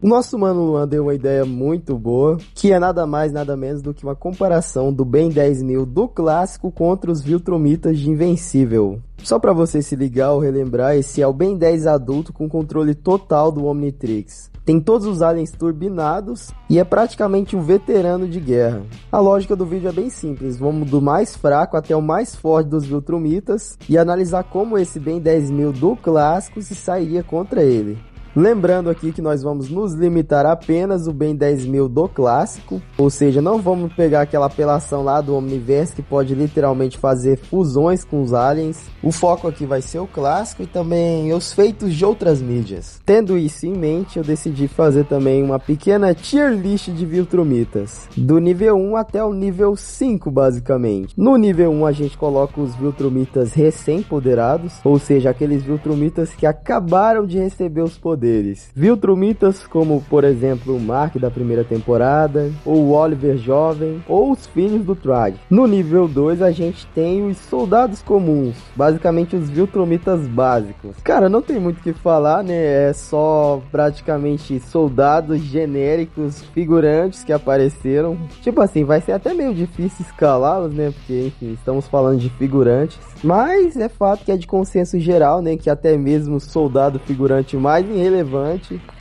O nosso mano Luan deu uma ideia muito boa, que é nada mais nada menos do que uma comparação do Ben 10.000 do clássico contra os Viltrumitas de Invencível. Só pra você se ligar ou relembrar, esse é o Ben 10 adulto com controle total do Omnitrix. Tem todos os aliens turbinados e é praticamente um veterano de guerra. A lógica do vídeo é bem simples, vamos do mais fraco até o mais forte dos Viltrumitas e analisar como esse Ben 10.000 do clássico se sairia contra ele. Lembrando aqui que nós vamos nos limitar apenas o Ben 10.000 do clássico, ou seja, não vamos pegar aquela apelação lá do Omniverse que pode literalmente fazer fusões com os aliens. O foco aqui vai ser o clássico e também os feitos de outras mídias. Tendo isso em mente, eu decidi fazer também uma pequena tier list de Viltrumitas, do nível 1 até o nível 5 basicamente. No nível 1 a gente coloca os Viltrumitas recém-poderados, ou seja, aqueles Viltrumitas que acabaram de receber os poderes. Viltrumitas como, por exemplo, o Mark da primeira temporada, ou o Oliver jovem, ou os filhos do Thrag. No nível 2 a gente tem os soldados comuns, basicamente os Viltrumitas básicos. Cara, não tem muito o que falar, né? É só praticamente soldados genéricos, figurantes que apareceram. Tipo assim, vai ser até meio difícil escalá-los, né? Porque, enfim, estamos falando de figurantes. Mas é fato que é de consenso geral, né? Que até mesmo o soldado figurante mais irrelevante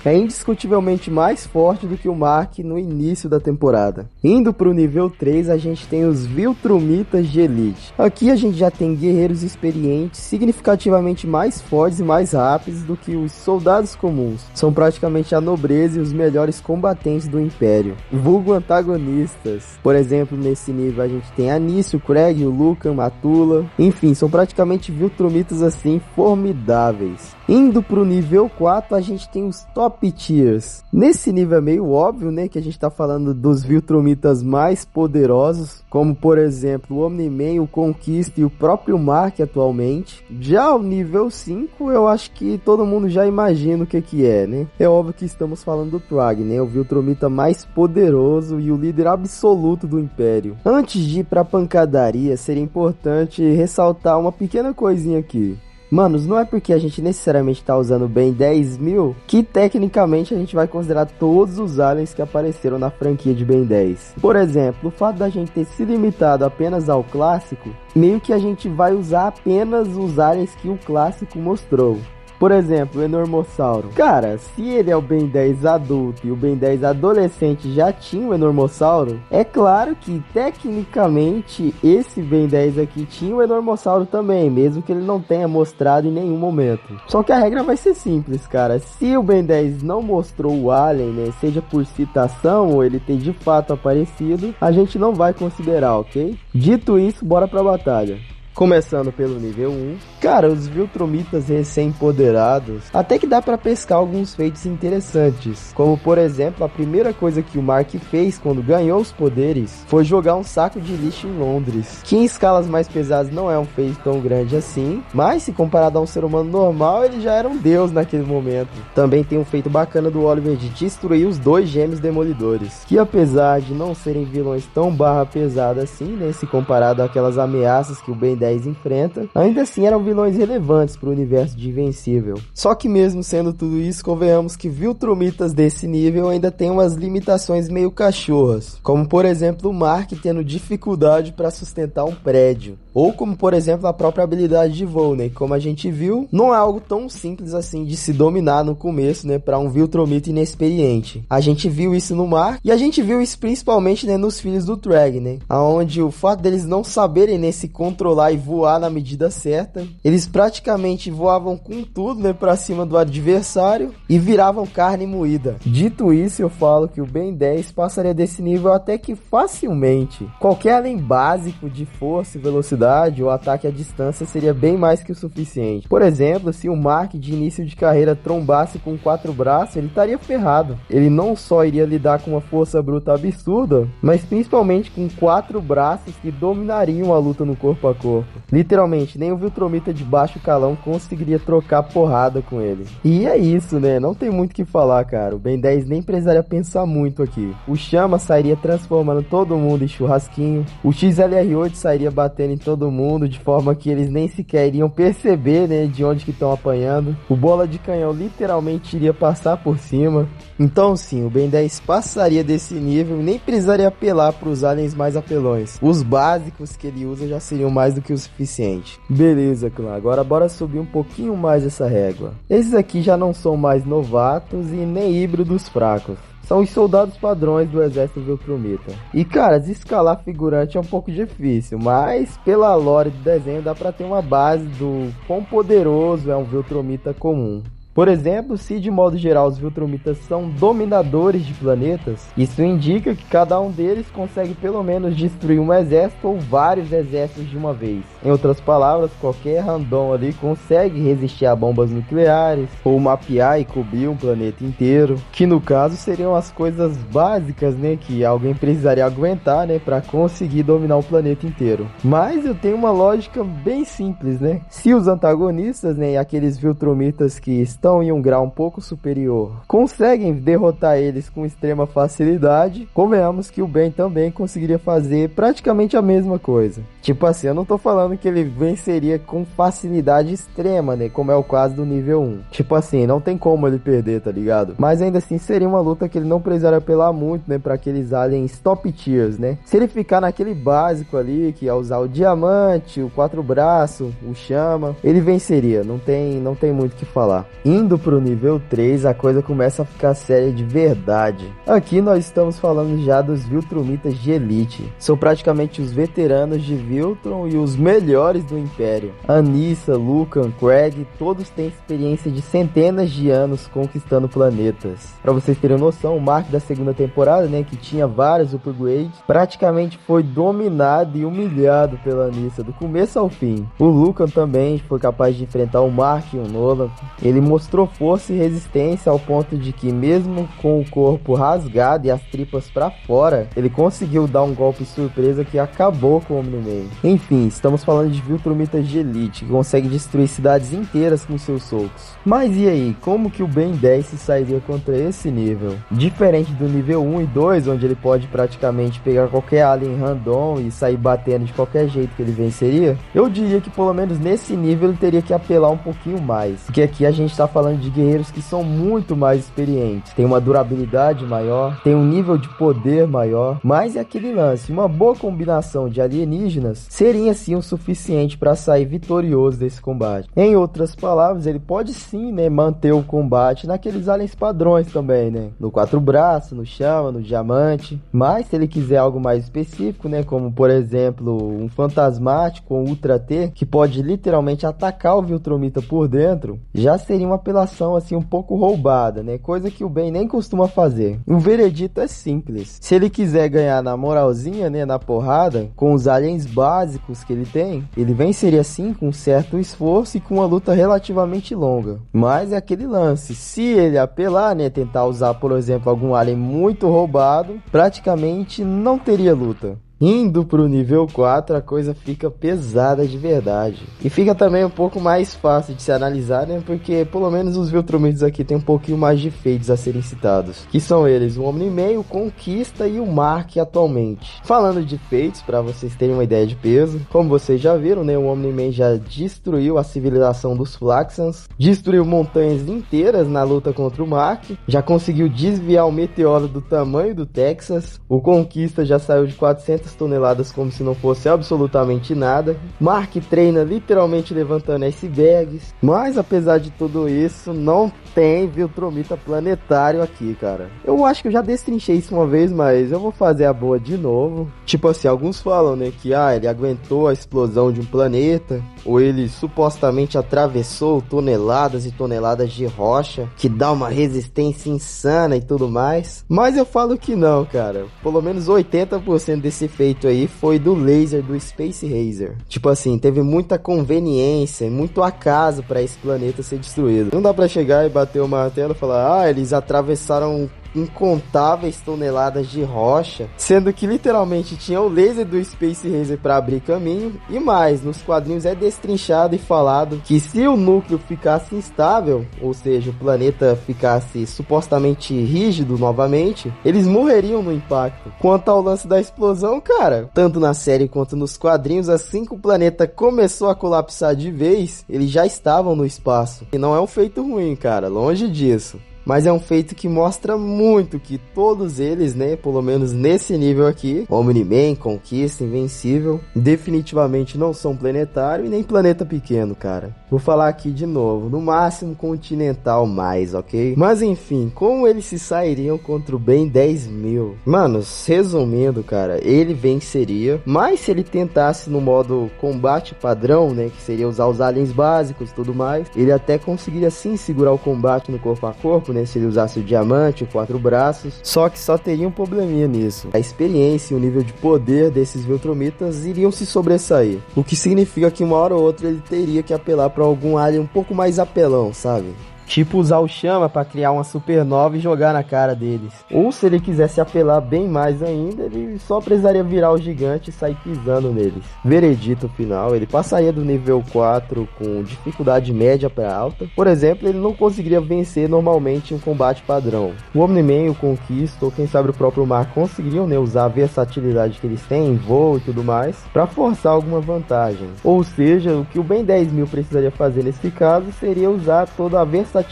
é indiscutivelmente mais forte do que o Mark no início da temporada. Indo para o nível 3, a gente tem os Viltrumitas de Elite. Aqui a gente já tem guerreiros experientes, significativamente mais fortes e mais rápidos do que os soldados comuns. São praticamente a nobreza e os melhores combatentes do Império. Vulgo antagonistas. Por exemplo, nesse nível a gente tem Anicio, Craig, o Lucan, Matula. Enfim, são praticamente Viltrumitas assim formidáveis. Indo pro nível 4, a gente tem os top tiers. Nesse nível é meio óbvio, né, que a gente tá falando dos Viltrumitas mais poderosos, como por exemplo o Omni-Man, o Conquista e o próprio Mark atualmente. Já o nível 5, eu acho que todo mundo já imagina o que é, né? É óbvio que estamos falando do Thrag, né, o Viltrumita mais poderoso e o líder absoluto do Império. Antes de ir pra pancadaria, seria importante ressaltar uma pequena coisinha aqui. Manos, não é porque a gente necessariamente tá usando o Ben 10.000 que tecnicamente a gente vai considerar todos os aliens que apareceram na franquia de Ben 10. Por exemplo, o fato da gente ter se limitado apenas ao clássico, meio que a gente vai usar apenas os aliens que o clássico mostrou. Por exemplo, o Enormossauro. Cara, se ele é o Ben 10 adulto e o Ben 10 adolescente já tinha o Enormossauro, é claro que, tecnicamente, esse Ben 10 aqui tinha o Enormossauro também, mesmo que ele não tenha mostrado em nenhum momento. Só que a regra vai ser simples, cara. Se o Ben 10 não mostrou o Alien, né, seja por citação ou ele ter de fato aparecido, a gente não vai considerar, ok? Dito isso, bora pra batalha. Começando pelo nível 1, cara, os Viltrumitas recém-empoderados, até que dá pra pescar alguns feitos interessantes, como por exemplo, a primeira coisa que o Mark fez quando ganhou os poderes foi jogar um saco de lixo em Londres, que em escalas mais pesadas não é um feito tão grande assim, mas se comparado a um ser humano normal, ele já era um deus naquele momento. Também tem um feito bacana do Oliver de destruir os dois gêmeos demolidores, que apesar de não serem vilões tão barra pesada assim, né, se comparado àquelas ameaças que o Ben 10 enfrenta, ainda assim eram vilões relevantes para o universo de Invencível. Só que mesmo sendo tudo isso, convenhamos que Viltrumitas desse nível ainda tem umas limitações meio cachorras, como por exemplo o Mark tendo dificuldade para sustentar um prédio, ou como por exemplo a própria habilidade de voo, né? Como a gente viu, não é algo tão simples assim de se dominar no começo, né, para um Viltrumita inexperiente. A gente viu isso no Mark e a gente viu isso principalmente, né, nos filhos do Thrag, né, aonde o fato deles não saberem, né, se controlar e voar na medida certa, eles praticamente voavam com tudo, né, pra cima do adversário e viravam carne moída. Dito isso, eu falo que o Ben 10 passaria desse nível até que facilmente. Qualquer além básico de força e velocidade ou ataque à distância seria bem mais que o suficiente. Por exemplo, se o Mark de início de carreira trombasse com 4 braços, ele estaria ferrado. Ele não só iria lidar com uma força bruta absurda, mas principalmente com 4 braços que dominariam a luta no corpo a corpo. corpo. Literalmente, nem o Viltromita de baixo calão conseguiria trocar porrada com ele. E é isso, né? Não tem muito o que falar, cara. O Ben 10 nem precisaria pensar muito aqui. O Chama sairia transformando todo mundo em churrasquinho. O XLR8 sairia batendo em todo mundo de forma que eles nem sequer iriam perceber, né, de onde que estão apanhando. O Bola de Canhão literalmente iria passar por cima. Então sim, o Ben 10 passaria desse nível e nem precisaria apelar para os aliens mais apelões. Os básicos que ele usa já seriam mais do que o suficiente. Beleza, clã, agora bora subir um pouquinho mais essa régua. Esses aqui já não são mais novatos e nem híbridos fracos. São os soldados padrões do exército Viltromita. E cara, escalar figurante é um pouco difícil, mas pela lore do desenho dá pra ter uma base do quão poderoso é um Viltromita comum. Por exemplo, se de modo geral os Viltromitas são dominadores de planetas, isso indica que cada um deles consegue pelo menos destruir um exército ou vários exércitos de uma vez. Em outras palavras, qualquer random ali consegue resistir a bombas nucleares, ou mapear e cobrir um planeta inteiro, que no caso seriam as coisas básicas, né, que alguém precisaria aguentar, né, para conseguir dominar o planeta inteiro. Mas eu tenho uma lógica bem simples, né? Se os antagonistas, né, e aqueles Viltromitas que estão em um grau um pouco superior conseguem derrotar eles com extrema facilidade, convenhamos que o Ben também conseguiria fazer praticamente a mesma coisa. Tipo assim, eu não tô falando que ele venceria com facilidade extrema, né, como é o caso do nível 1. Tipo assim, não tem como ele perder, tá ligado? Mas ainda assim seria uma luta que ele não precisaria apelar muito, né, pra aqueles aliens top tiers, né? Se ele ficar naquele básico ali, que é usar o diamante, o 4 braço, o chama, ele venceria, não tem muito o que falar. Indo pro nível 3, a coisa começa a ficar séria de verdade. Aqui nós estamos falando já dos Viltromitas de elite. São praticamente os veteranos de Viltron e os melhores do Império. Anissa, Lucan, Craig, todos têm experiência de centenas de anos conquistando planetas. Pra vocês terem noção, o Mark da segunda temporada, né, que tinha vários upgrades, praticamente foi dominado e humilhado pela Anissa do começo ao fim. O Lucan também foi capaz de enfrentar o Mark e o Nolan. Ele mostrou força e resistência ao ponto de que, mesmo com o corpo rasgado e as tripas para fora, ele conseguiu dar um golpe surpresa que acabou com o Omni-Man. Enfim, estamos falando de Viltromitas de elite, que consegue destruir cidades inteiras com seus socos. Mas e aí, como que o Ben 10 se sairia contra esse nível? Diferente do nível 1 e 2, onde ele pode praticamente pegar qualquer alien random e sair batendo de qualquer jeito que ele venceria, eu diria que pelo menos nesse nível ele teria que apelar um pouquinho mais, porque aqui a gente está falando de guerreiros que são muito mais experientes, tem uma durabilidade maior, tem um nível de poder maior, mas é aquele lance, uma boa combinação de alienígenas seria sim o suficiente para sair vitorioso desse combate. Em outras palavras, ele pode sim, né, manter o combate naqueles aliens padrões também, né, no 4 braços, no chama, no diamante, mas se ele quiser algo mais específico, né, como por exemplo um fantasmático com Ultra T, que pode literalmente atacar o Viltromita por dentro, já seria uma apelação assim um pouco roubada, né? Coisa que o Ben nem costuma fazer. O veredito é simples. Se ele quiser ganhar na moralzinha, né, na porrada, com os aliens básicos que ele tem, ele venceria sim com um certo esforço e com uma luta relativamente longa. Mas é aquele lance, se ele apelar, né, tentar usar, por exemplo, algum alien muito roubado, praticamente não teria luta. Indo pro nível 4, a coisa fica pesada de verdade. E fica também um pouco mais fácil de se analisar, né? Porque pelo menos os Viltromitas aqui tem um pouquinho mais de feitos a serem citados. Que são eles, o Omni-Man, o Conquista e o Mark atualmente. Falando de feitos, para vocês terem uma ideia de peso, como vocês já viram, né? O Omni-Man já destruiu a civilização dos Flaxans, destruiu montanhas inteiras na luta contra o Mark, já conseguiu desviar o meteoro do tamanho do Texas, o Conquista já saiu de 400 toneladas como se não fosse absolutamente nada. Mark treina literalmente levantando icebergs, mas apesar de tudo isso, não tem Viltromita planetário aqui, cara. Eu acho que eu já destrinchei isso uma vez, mas eu vou fazer a boa de novo. Tipo assim, alguns falam, né, que ele aguentou a explosão de um planeta, ou ele supostamente atravessou toneladas e toneladas de rocha, que dá uma resistência insana e tudo mais. Mas eu falo que não, cara. Pelo menos 80% desse feito aí foi do laser do Space Razer. Tipo assim, teve muita conveniência, muito acaso para esse planeta ser destruído. Não dá pra chegar e bater o martelo e falar, eles atravessaram incontáveis toneladas de rocha, sendo que literalmente tinha o laser do Space Razer para abrir caminho, e mais, nos quadrinhos é destrinchado e falado que se o núcleo ficasse instável, ou seja, o planeta ficasse supostamente rígido novamente, eles morreriam no impacto. Quanto ao lance da explosão, cara, tanto na série quanto nos quadrinhos, assim que o planeta começou a colapsar de vez, eles já estavam no espaço. E não é um feito ruim, cara, longe disso. Mas é um feito que mostra muito que todos eles, né, pelo menos nesse nível aqui, Omni-Man, Conquista, Invencível, definitivamente não são planetário e nem planeta pequeno, cara. Vou falar aqui de novo, no máximo continental mais, ok? Mas enfim, como eles se sairiam contra o Ben 10.000? Mano, resumindo, cara, ele venceria, mas se ele tentasse no modo combate padrão, né, que seria usar os aliens básicos e tudo mais, ele até conseguiria sim segurar o combate no corpo a corpo, né, se ele usasse o diamante, o 4 braços, só que só teria um probleminha nisso. A experiência e o nível de poder desses Viltrumitas iriam se sobressair, o que significa que uma hora ou outra ele teria que apelar para algum alien um pouco mais apelão, sabe? Tipo usar o chama para criar uma supernova e jogar na cara deles. Ou se ele quisesse apelar bem mais ainda, ele só precisaria virar o gigante e sair pisando neles. Veredito final, ele passaria do nível 4 com dificuldade média para alta. Por exemplo, ele não conseguiria vencer normalmente em um combate padrão. O Omni-Man, o Conquista, ou quem sabe o próprio Mar conseguiriam, né, usar a versatilidade que eles têm em voo e tudo mais para forçar alguma vantagem. Ou seja, o que o Ben 10.000 precisaria fazer nesse caso seria usar toda a versatilidade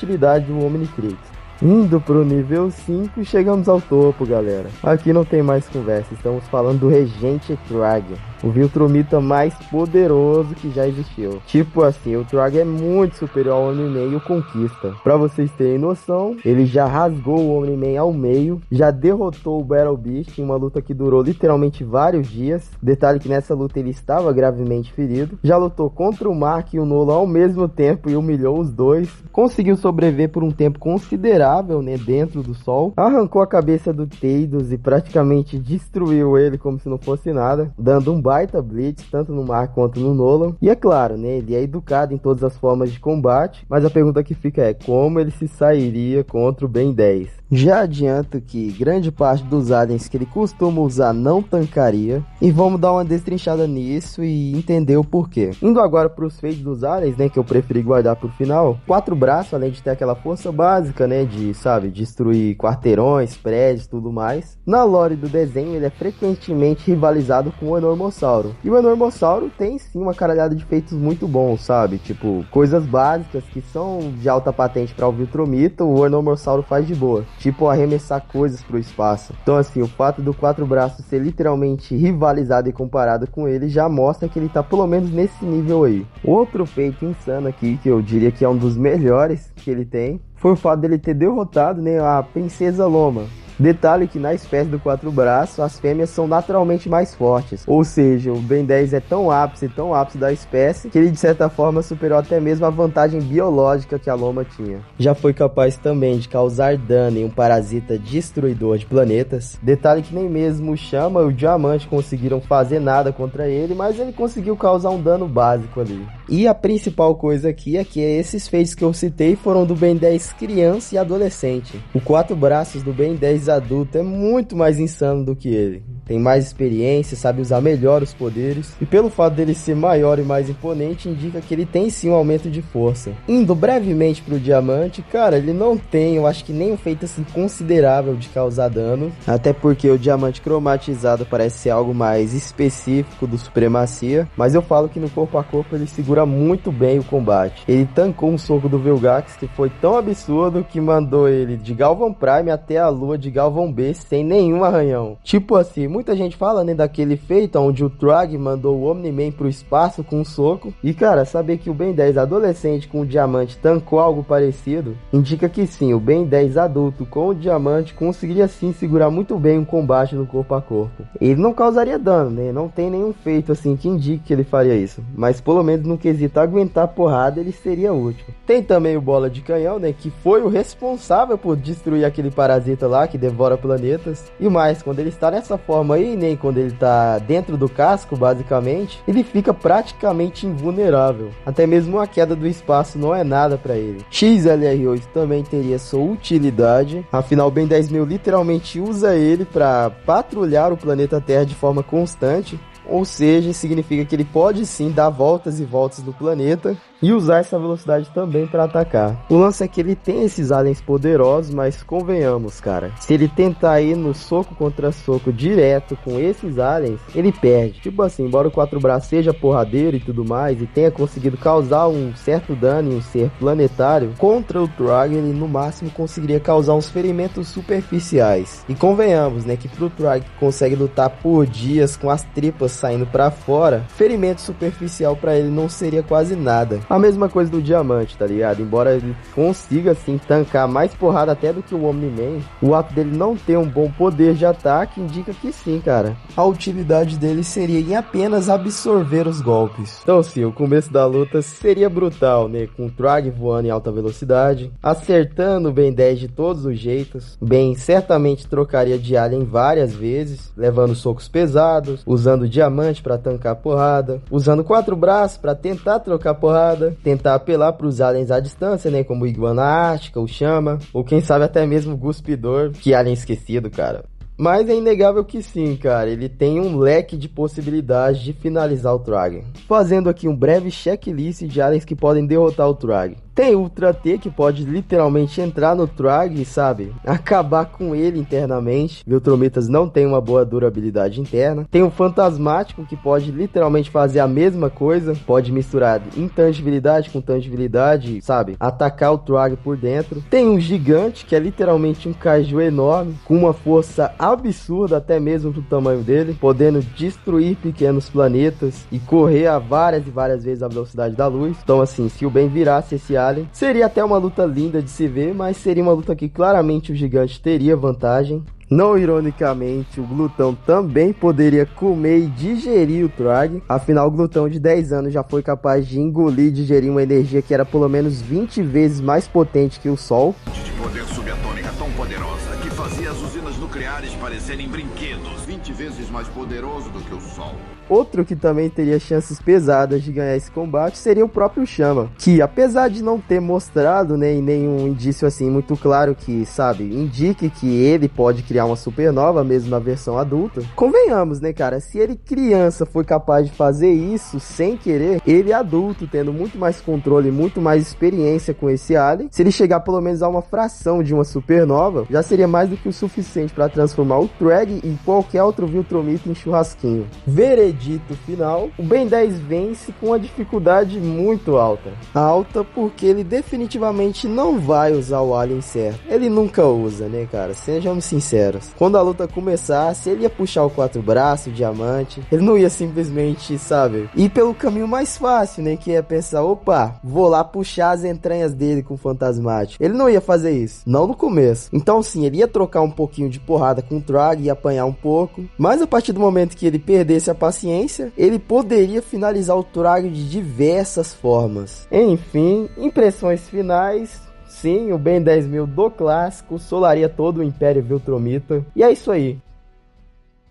do Omnitrix. Indo pro nível 5, chegamos ao topo, galera. Aqui não tem mais conversa, estamos falando do Regente Trag, o Viltrumita mais poderoso que já existiu. Tipo assim, o Trag é muito superior ao Omni-Man e o Conquista. Pra vocês terem noção, ele já rasgou o Omni-Man ao meio, já derrotou o Battle Beast em uma luta que durou literalmente vários dias. Detalhe que nessa luta ele estava gravemente ferido. Já lutou contra o Mark e o Nolan ao mesmo tempo e humilhou os dois. Conseguiu sobreviver por um tempo considerável, né, dentro do sol. Arrancou a cabeça do Teidos e praticamente destruiu ele como se não fosse nada, dando um baita blitz, tanto no Mark quanto no Nolan. E é claro, né, ele é educado em todas as formas de combate, mas a pergunta que fica é como ele se sairia contra o Ben 10. Já adianto que grande parte dos aliens que ele costuma usar não tancaria, e vamos dar uma destrinchada nisso e entender o porquê. Indo agora para os feitos dos aliens, né, que eu preferi guardar pro final. 4 braços, além de ter aquela força básica, né, de, sabe, destruir quarteirões, prédios, tudo mais. Na lore do desenho, ele é frequentemente rivalizado com o Enormossauro. E o Enormossauro tem sim uma caralhada de feitos muito bons, sabe? Tipo, coisas básicas que são de alta patente para o Viltrumita, o Enormossauro faz de boa. Tipo, arremessar coisas pro espaço. Então assim, o fato do 4 braços ser literalmente rivalizado e comparado com ele já mostra que ele tá pelo menos nesse nível aí. Outro feito insano aqui, que eu diria que é um dos melhores que ele tem, foi o fato dele ter derrotado, né, a Princesa Loma. Detalhe que na espécie do 4 braços, as fêmeas são naturalmente mais fortes. Ou seja, o Ben 10 é tão ápice da espécie, que ele de certa forma superou até mesmo a vantagem biológica que a Loma tinha. Já foi capaz também de causar dano em um parasita destruidor de planetas. Detalhe que nem mesmo o Chama e o Diamante conseguiram fazer nada contra ele, mas ele conseguiu causar um dano básico ali. E a principal coisa aqui é que esses feitos que eu citei foram do Ben 10 criança e adolescente. O 4 braços do Ben 10 adulto é muito mais insano do que ele. Tem mais experiência, sabe usar melhor os poderes, e pelo fato dele ser maior e mais imponente, indica que ele tem sim um aumento de força. Indo brevemente pro Diamante, cara, ele não tem, eu acho que nem um feito assim considerável de causar dano, até porque o Diamante cromatizado parece ser algo mais específico do Supremacia, mas eu falo que no corpo a corpo ele segura muito bem o combate. Ele tancou um soco do Vilgax que foi tão absurdo que mandou ele de Galvan Prime até a lua de Galvan B sem nenhum arranhão. Tipo assim, muita gente fala, né, daquele feito onde o Trag mandou o Omni-Man pro espaço com um soco. E cara, saber que o Ben 10 adolescente com o Diamante tancou algo parecido, indica que sim, o Ben 10 adulto com o Diamante conseguiria sim segurar muito bem um combate no corpo a corpo. Ele não causaria dano, né, não tem nenhum feito assim que indique que ele faria isso, mas pelo menos no quesito aguentar porrada ele seria útil. Tem também o Bola de Canhão, né, que foi o responsável por destruir aquele parasita lá que devora planetas. E mais, quando ele está nessa forma calma aí, né? Quando ele tá dentro do casco, basicamente, ele fica praticamente invulnerável. Até mesmo a queda do espaço não é nada pra ele. XLR8 também teria sua utilidade, afinal o Ben 10.000 literalmente usa ele para patrulhar o planeta Terra de forma constante. Ou seja, significa que ele pode sim dar voltas e voltas no planeta e usar essa velocidade também para atacar. O lance é que ele tem esses aliens poderosos, mas convenhamos, cara, se ele tentar ir no soco contra soco direto com esses aliens, ele perde. Tipo assim, embora o Quatro Braços seja porradeiro e tudo mais, e tenha conseguido causar um certo dano em um ser planetário, contra o Thrag ele no máximo conseguiria causar uns ferimentos superficiais. E convenhamos, né, que pro Thrag que consegue lutar por dias com as tripas saindo para fora, ferimento superficial para ele não seria quase nada. A mesma coisa do Diamante, tá ligado? Embora ele consiga, assim, tancar mais porrada até do que o Omni-Man, o ato dele não ter um bom poder de ataque indica que sim, cara. A utilidade dele seria em apenas absorver os golpes. Então sim, o começo da luta seria brutal, né? Com o Thrag voando em alta velocidade, acertando o Ben 10 de todos os jeitos. Ben certamente trocaria de alien várias vezes, levando socos pesados, usando Diamante para tancar porrada, usando Quatro Braços para tentar trocar porrada, tentar apelar para os aliens à distância, né, como o Iguana Ártica, o Chama, ou quem sabe até mesmo o Guspidor, que alien esquecido, cara. Mas é inegável que sim, cara, ele tem um leque de possibilidades de finalizar o Thrag. Fazendo aqui um breve checklist de aliens que podem derrotar o Thrag. Tem Ultra T, que pode literalmente entrar no Thrag e, sabe, acabar com ele internamente. Viltrumitas não tem uma boa durabilidade interna. Tem o Fantasmático, que pode literalmente fazer a mesma coisa. Pode misturar intangibilidade com tangibilidade, sabe, atacar o Thrag por dentro. Tem um Gigante, que é literalmente um kaiju enorme, com uma força absurda até mesmo pro tamanho dele, podendo destruir pequenos planetas e correr a várias e várias vezes a velocidade da luz. Então assim, se o Ben virasse esse alien, seria até uma luta linda de se ver, mas seria uma luta que claramente o Gigante teria vantagem. Não ironicamente, o Glutão também poderia comer e digerir o Thrag. Afinal, o Glutão de 10 anos já foi capaz de engolir e digerir uma energia que era pelo menos 20 vezes mais potente que o Sol. De poder subatômica tão poderosa que fazia as usinas nucleares parecerem brinquedos, 20 vezes mais poderoso do que o Sol. Outro que também teria chances pesadas de ganhar esse combate seria o próprio Chama, que apesar de não ter mostrado, né, em nenhum indício assim muito claro que, sabe, indique que ele pode criar uma supernova mesmo na versão adulta, convenhamos, né, cara, se ele criança foi capaz de fazer isso sem querer, ele adulto, tendo muito mais controle, muito mais experiência com esse alien, se ele chegar pelo menos a uma fração de uma supernova, já seria mais do que o suficiente para transformar o Thrag e qualquer outro Viltrumita em churrasquinho. Veredito final, o Ben 10 vence com uma dificuldade muito alta. Alta porque ele definitivamente não vai usar o alien certo. Ele nunca usa, né, cara? Sejamos sinceros. Quando a luta começasse, ele ia puxar o Quatro Braços, o Diamante. Ele não ia simplesmente, sabe, ir pelo caminho mais fácil, né? Que é pensar, opa, vou lá puxar as entranhas dele com o Fantasmático. Ele não ia fazer isso. Não no começo. Então sim, ele ia trocar um pouquinho de porrada com o Thrag, ia apanhar um pouco. Mas a partir do momento que ele perdesse a paciência, ele poderia finalizar o Thrag de diversas formas. Enfim, impressões finais. Sim, o Ben 10.000 do clássico solaria todo o Império Viltrumita. E é isso aí.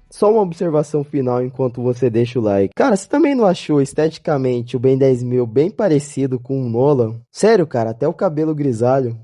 Só uma observação final enquanto você deixa o like. Cara, você também não achou esteticamente o Ben 10.000 bem parecido com o Nolan? Sério, cara, até o cabelo grisalho.